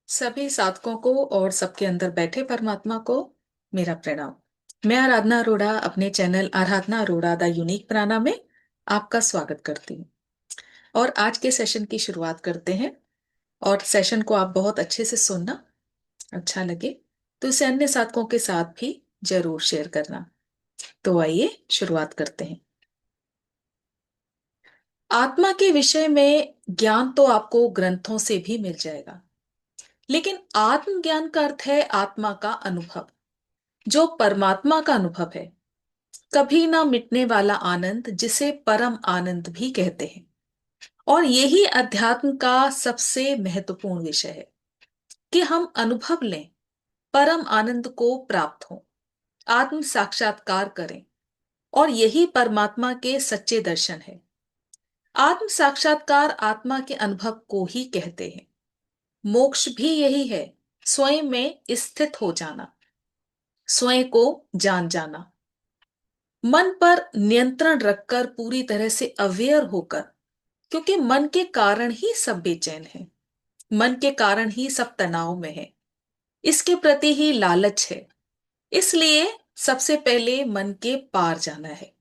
सभी साधकों को और सबके अंदर बैठे परमात्मा को मेरा प्रणाम। मैं आराधना अरोड़ा अपने channel Aradhana Arora the unique प्राणा में आपका स्वागत करती हूँ। और आज के सेशन की शुरुआत करते हैं। और सेशन को आप बहुत अच्छे से सुनना, अच्छा लगे तो इसे अन्य साधकों के साथ भी जरूर शेयर करना। तो आइए शुरुआत करते हैं। आत्मा के विषय में ज्ञान तो आपको ग्रंथों से भी मिल जाएगा, लेकिन आत्मज्ञान का अर्थ है आत्मा का अनुभव, जो परमात्मा का अनुभव है, कभी ना मिटने वाला आनंद, जिसे परम आनंद भी कहते हैं। और यही अध्यात्म का सबसे महत्वपूर्ण विषय है कि हम अनुभव लें, परम आनंद को प्राप्त हो, आत्म साक्षात्कार करें। और यही परमात्मा के सच्चे दर्शन है। आत्म साक्षात्कार आत्मा के अनुभव को ही कहते हैं। मोक्ष भी यही है, स्वयं में स्थित हो जाना, स्वयं को जान जाना, मन पर नियंत्रण रखकर पूरी तरह से अवेयर होकर। क्योंकि मन के कारण ही सब बेचैन है, मन के कारण ही सब तनाव में है, इसके प्रति ही लालच है। इसलिए सबसे पहले मन के पार जाना है।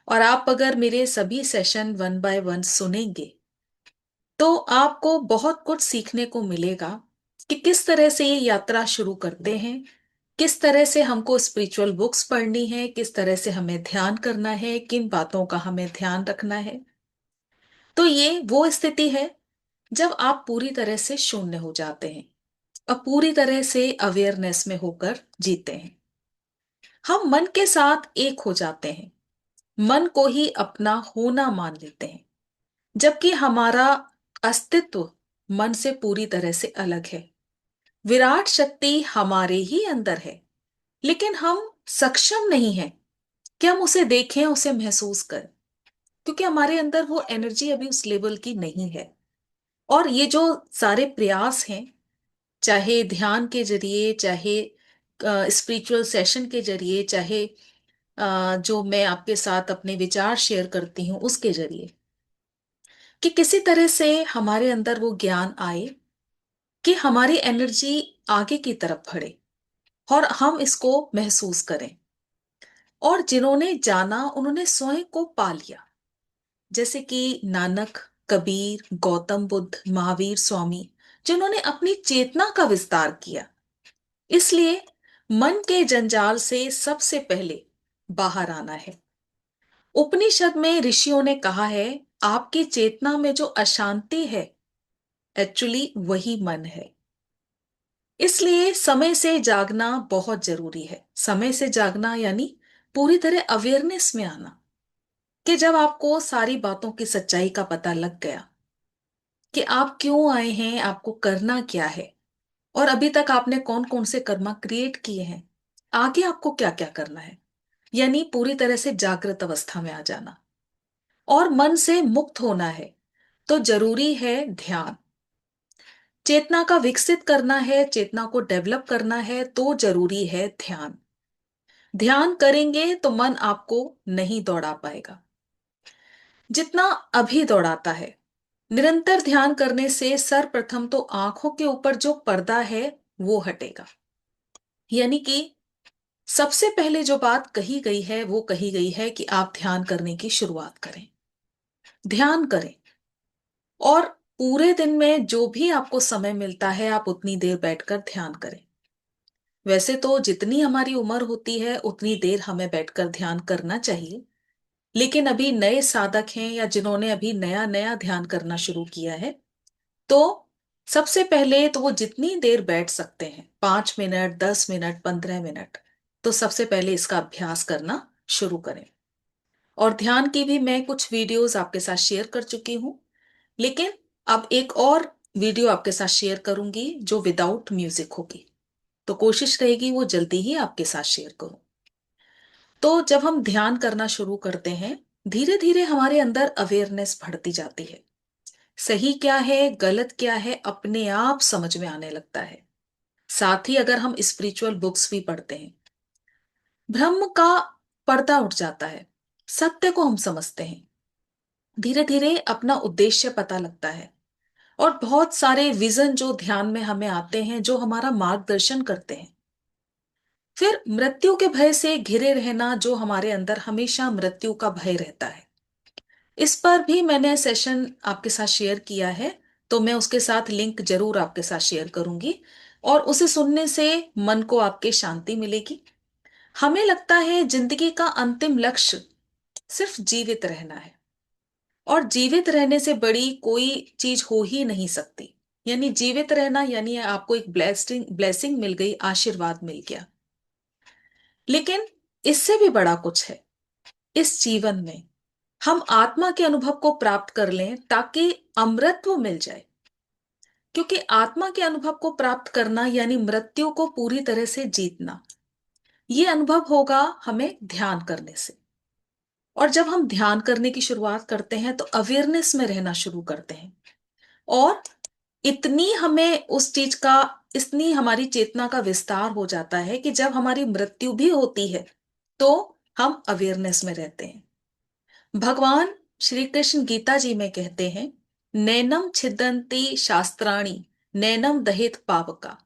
और आप अगर मेरे सभी सेशन वन बाय वन सुनेंगे तो आपको बहुत कुछ सीखने को मिलेगा कि किस तरह से ये यात्रा शुरू करते हैं, किस तरह से हमको स्पिरिचुअल बुक्स पढ़नी है, किस तरह से हमें ध्यान करना है, किन बातों का हमें ध्यान रखना है। तो ये वो स्थिति है जब आप पूरी तरह से शून्य हो जाते हैं और पूरी तरह से अवेयरनेस में होकर जीते हैं। हम मन के साथ एक हो जाते हैं, मन को ही अपना होना मान लेते हैं, जबकि हमारा अस्तित्व मन से पूरी तरह से अलग है। विराट शक्ति हमारे ही अंदर है, लेकिन हम सक्षम नहीं हैं कि हम उसे देखें, उसे महसूस करें, क्योंकि हमारे अंदर वो एनर्जी अभी उस लेवल की नहीं है। और ये जो सारे प्रयास हैं, चाहे ध्यान के जरिए, चाहे स्पिरिचुअल सेशन के जरिए, चाहे जो मैं आपके साथ अपने विचार शेयर करती हूँ उसके जरिए, कि किसी तरह से हमारे अंदर वो ज्ञान आए कि हमारी एनर्जी आगे की तरफ बढ़े और हम इसको महसूस करें। और जिन्होंने जाना उन्होंने स्वयं को पा लिया, जैसे कि नानक, कबीर, गौतम बुद्ध, महावीर स्वामी, जिन्होंने अपनी चेतना का विस्तार किया। इसलिए मन के जंजाल से सबसे पहले बाहर आना है। उपनिषद में ऋषियों ने कहा है, आपकी चेतना में जो अशांति है, एक्चुअली वही मन है। इसलिए समय से जागना बहुत जरूरी है। समय से जागना यानी पूरी तरह अवेयरनेस में आना, कि जब आपको सारी बातों की सच्चाई का पता लग गया कि आप क्यों आए हैं, आपको करना क्या है, और अभी तक आपने कौन कौन से कर्मा क्रिएट किए हैं, आगे आपको क्या क्या करना है, यानी पूरी तरह से जागृत अवस्था में आ जाना और मन से मुक्त होना है, तो जरूरी है ध्यान। चेतना का विकसित करना है, चेतना को डेवलप करना है, तो जरूरी है ध्यान। ध्यान करेंगे तो मन आपको नहीं दौड़ा पाएगा जितना अभी दौड़ाता है। निरंतर ध्यान करने से सर्वप्रथम तो आंखों के ऊपर जो पर्दा है वो हटेगा। यानी कि सबसे पहले जो बात कही गई है वो कही गई है कि आप ध्यान करने की शुरुआत करें, ध्यान करें। और पूरे दिन में जो भी आपको समय मिलता है, आप उतनी देर बैठकर ध्यान करें। वैसे तो जितनी हमारी उम्र होती है उतनी देर हमें बैठकर ध्यान करना चाहिए, लेकिन अभी नए साधक हैं या जिन्होंने अभी नया नया ध्यान करना शुरू किया है, तो सबसे पहले तो वो जितनी देर बैठ सकते हैं, 5 मिनट, 10 मिनट, 15 मिनट, तो सबसे पहले इसका अभ्यास करना शुरू करें। और ध्यान की भी मैं कुछ वीडियोस आपके साथ शेयर कर चुकी हूं, लेकिन अब एक और वीडियो आपके साथ शेयर करूंगी जो विदाउट म्यूजिक होगी, तो कोशिश रहेगी वो जल्दी ही आपके साथ शेयर करूं। तो जब हम ध्यान करना शुरू करते हैं, धीरे धीरे हमारे अंदर अवेयरनेस बढ़ती जाती है। सही क्या है, गलत क्या है, अपने आप समझ में आने लगता है। साथ ही अगर हम स्पिरिचुअल बुक्स भी पढ़ते हैं, भ्रम का पर्दा उठ जाता है, सत्य को हम समझते हैं, धीरे धीरे अपना उद्देश्य पता लगता है। और बहुत सारे विजन जो ध्यान में हमें आते हैं, जो हमारा मार्गदर्शन करते हैं। फिर मृत्यु के भय से घिरे रहना, जो हमारे अंदर हमेशा मृत्यु का भय रहता है। इस पर भी मैंने सेशन आपके साथ शेयर किया है, तो मैं उसके साथ लिंक जरूर आपके साथ शेयर करूंगी। और उसे सुनने से मन को आपके शांति मिलेगी। हमें लगता है जिंदगी का अंतिम लक्ष्य सिर्फ जीवित रहना है, और जीवित रहने से बड़ी कोई चीज हो ही नहीं सकती। यानी जीवित रहना यानी आपको एक ब्लेसिंग ब्लेसिंग मिल गई, आशीर्वाद मिल गया। लेकिन इससे भी बड़ा कुछ है इस जीवन में। हम आत्मा के अनुभव को प्राप्त कर लें ताकि अमरत्व मिल जाए। क्योंकि आत्मा के अनुभव को प्राप्त करना यानी मृत्यु को पूरी तरह से जीतना, ये अनुभव होगा हमें ध्यान करने से। और जब हम ध्यान करने की शुरुआत करते हैं तो अवेयरनेस में रहना शुरू करते हैं। और इतनी हमें उस चीज का, इतनी हमारी चेतना का विस्तार हो जाता है कि जब हमारी मृत्यु भी होती है तो हम अवेयरनेस में रहते हैं। भगवान श्री कृष्ण गीता जी में कहते हैं, नैनम छिदंती शास्त्राणी, नैनम दहेत पावका।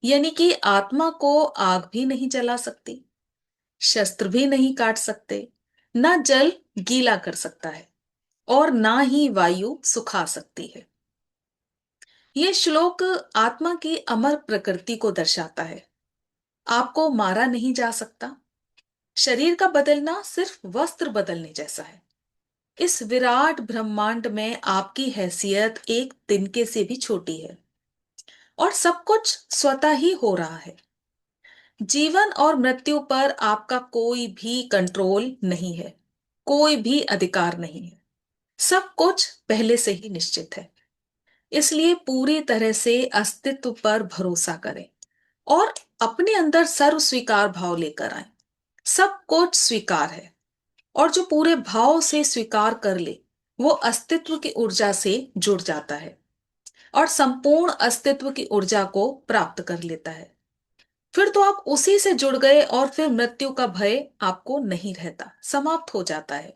यानी कि आत्मा को आग भी नहीं जला सकती, शस्त्र भी नहीं काट सकते, ना जल गीला कर सकता है, और ना ही वायु सुखा सकती है। यह श्लोक आत्मा की अमर प्रकृति को दर्शाता है। आपको मारा नहीं जा सकता। शरीर का बदलना सिर्फ वस्त्र बदलने जैसा है। इस विराट ब्रह्मांड में आपकी हैसियत एक तिनके से भी छोटी है, और सब कुछ स्वतः ही हो रहा है। जीवन और मृत्यु पर आपका कोई भी कंट्रोल नहीं है, कोई भी अधिकार नहीं है। सब कुछ पहले से ही निश्चित है। इसलिए पूरी तरह से अस्तित्व पर भरोसा करें और अपने अंदर सर्व स्वीकार भाव लेकर आए। सब कुछ स्वीकार है, और जो पूरे भाव से स्वीकार कर ले वो अस्तित्व की ऊर्जा से जुड़ जाता है और संपूर्ण अस्तित्व की ऊर्जा को प्राप्त कर लेता है। फिर तो आप उसी से जुड़ गए, और फिर मृत्यु का भय आपको नहीं रहता, समाप्त हो जाता है।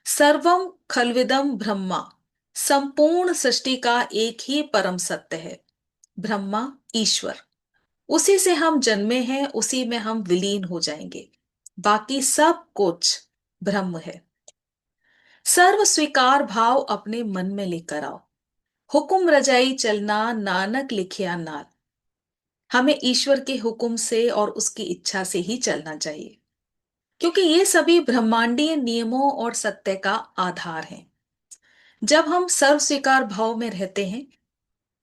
सर्वम खलविदम ब्रह्मा, संपूर्ण सृष्टि का एक ही परम सत्य है, ब्रह्मा, ईश्वर। उसी से हम जन्मे हैं, उसी में हम विलीन हो जाएंगे। बाकी सब कुछ ब्रह्म है। सर्व स्वीकार भाव अपने मन में लेकर आओ। हुक्म रजाई चलना, नानक लिखिया नाल। हमें ईश्वर के हुक्म से और उसकी इच्छा से ही चलना चाहिए, क्योंकि ये सभी ब्रह्मांडीय नियमों और सत्य का आधार हैं। जब हम सर्व स्वीकार भाव में रहते हैं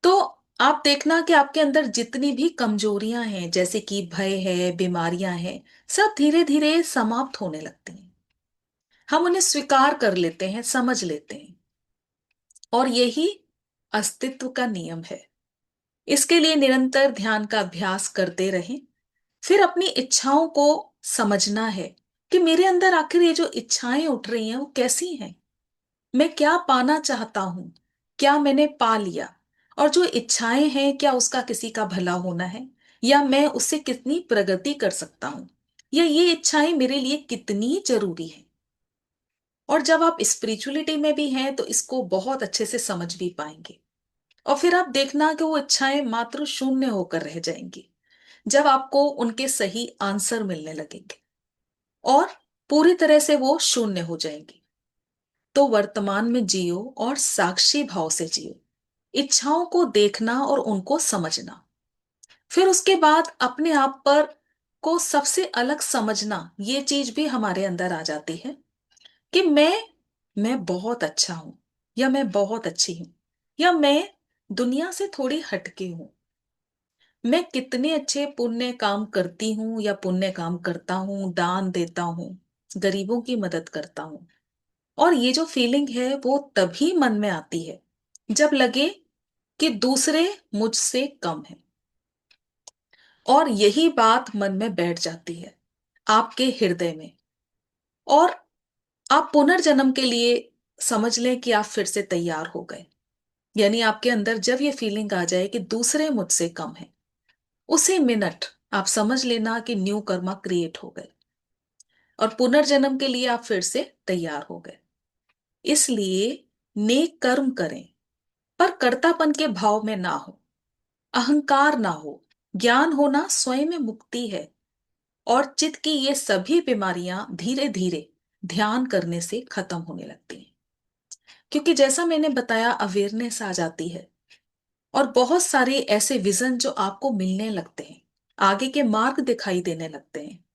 तो आप देखना कि आपके अंदर जितनी भी कमजोरियां हैं, जैसे कि भय है, बीमारियां हैं, सब धीरे धीरे समाप्त होने लगती हैं। हम उन्हें स्वीकार कर लेते हैं, समझ लेते हैं। और यही अस्तित्व का नियम है। इसके लिए निरंतर ध्यान का अभ्यास करते रहें। फिर अपनी इच्छाओं को समझना है कि मेरे अंदर आखिर ये जो इच्छाएं उठ रही हैं वो कैसी हैं। मैं क्या पाना चाहता हूं, क्या मैंने पा लिया। और जो इच्छाएं हैं, क्या उसका किसी का भला होना है, या मैं उससे कितनी प्रगति कर सकता हूं, या ये इच्छाएं मेरे लिए कितनी जरूरी है। और जब आप स्पिरिचुअलिटी में भी हैं तो इसको बहुत अच्छे से समझ भी पाएंगे। और फिर आप देखना कि वो इच्छाएं मात्र शून्य होकर रह जाएंगी जब आपको उनके सही आंसर मिलने लगेंगे, और पूरी तरह से वो शून्य हो जाएंगी। तो वर्तमान में जियो और साक्षी भाव से जियो। इच्छाओं को देखना और उनको समझना। फिर उसके बाद अपने आप पर को सबसे अलग समझना, ये चीज भी हमारे अंदर आ जाती है कि मैं बहुत अच्छा हूं, या मैं बहुत अच्छी हूं, या मैं दुनिया से थोड़ी हटके हूं। मैं कितने अच्छे पुण्य काम करती हूँ या पुण्य काम करता हूँ, दान देता हूँ, गरीबों की मदद करता हूँ। और ये जो फीलिंग है वो तभी मन में आती है जब लगे कि दूसरे मुझसे कम है। और यही बात मन में बैठ जाती है आपके हृदय में, और आप पुनर्जन्म के लिए समझ लें कि आप फिर से तैयार हो गए। यानी आपके अंदर जब ये फीलिंग आ जाए कि दूसरे मुझसे कम है, उसी मिनट आप समझ लेना कि न्यू कर्मा क्रिएट हो गए और पुनर्जन्म के लिए आप फिर से तैयार हो गए। इसलिए नेक कर्म करें, पर कर्तापन के भाव में ना हो, अहंकार ना हो। ज्ञान होना स्वयं में मुक्ति है। और चित्त की ये सभी बीमारियां धीरे धीरे ध्यान करने से खत्म होने लगती हैं। क्योंकि जैसा मैंने बताया, अवेयरनेस आ जाती है और बहुत सारे ऐसे विजन जो आपको मिलने लगते हैं, आगे के मार्ग दिखाई देने लगते हैं।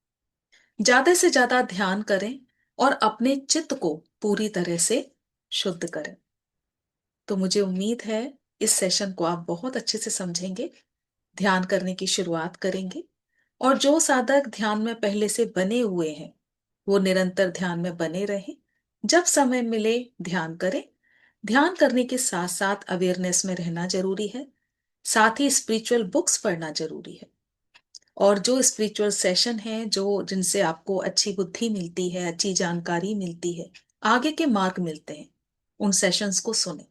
ज्यादा से ज्यादा ध्यान करें और अपने चित्त को पूरी तरह से शुद्ध करें। तो मुझे उम्मीद है इस सेशन को आप बहुत अच्छे से समझेंगे, ध्यान करने की शुरुआत करेंगे। और जो साधक ध्यान में पहले से बने हुए हैं, वो निरंतर ध्यान में बने रहें। जब समय मिले ध्यान करें। ध्यान करने के साथ साथ अवेयरनेस में रहना जरूरी है। साथ ही स्पिरिचुअल बुक्स पढ़ना जरूरी है। और जो स्पिरिचुअल सेशन है, जो जिनसे आपको अच्छी बुद्धि मिलती है, अच्छी जानकारी मिलती है, आगे के मार्ग मिलते हैं, उन सेशंस को सुने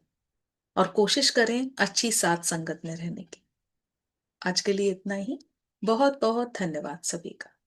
और कोशिश करें अच्छी साथ संगत में रहने की। आज के लिए इतना ही। बहुत बहुत धन्यवाद सभी का।